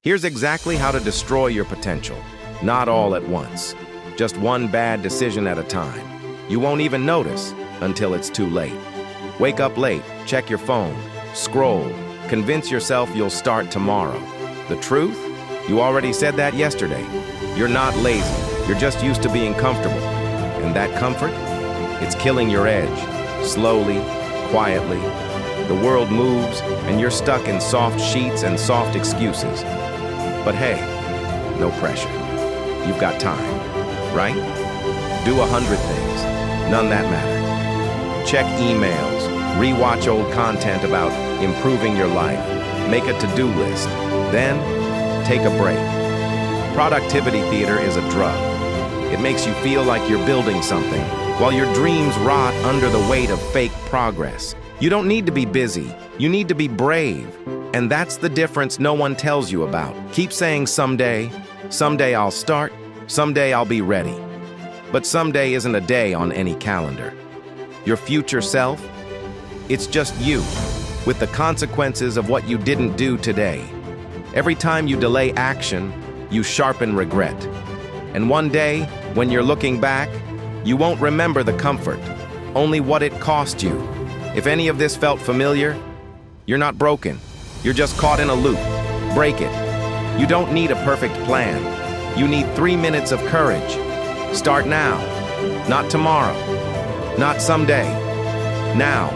Here's exactly how to destroy your potential. Not all at once. Just one bad decision at a time. You won't even notice until it's too late. Wake up late, check your phone, scroll, convince yourself you'll start tomorrow. The truth? You already said that yesterday. You're not lazy, you're just used to being comfortable. And that comfort? It's killing your edge, slowly, quietly. The world moves, and you're stuck in soft sheets and soft excuses. But hey, no pressure. You've got time, right? Do 100 things, none that matter. Check emails, rewatch old content about improving your life, make a to-do list, then take a break. Productivity theater is a drug. It makes you feel like you're building something, while your dreams rot under the weight of fake progress. You don't need to be busy, you need to be brave. And that's the difference no one tells you about. Keep saying someday I'll start, someday I'll be ready. But someday isn't a day on any calendar. Your future self, it's just you, with the consequences of what you didn't do today. Every time you delay action, you sharpen regret. And one day, when you're looking back, you won't remember the comfort, only what it cost you. If any of this felt familiar, you're not broken. You're just caught in a loop. Break it. You don't need a perfect plan. You need 3 minutes of courage. Start now. Not tomorrow. Not someday. Now.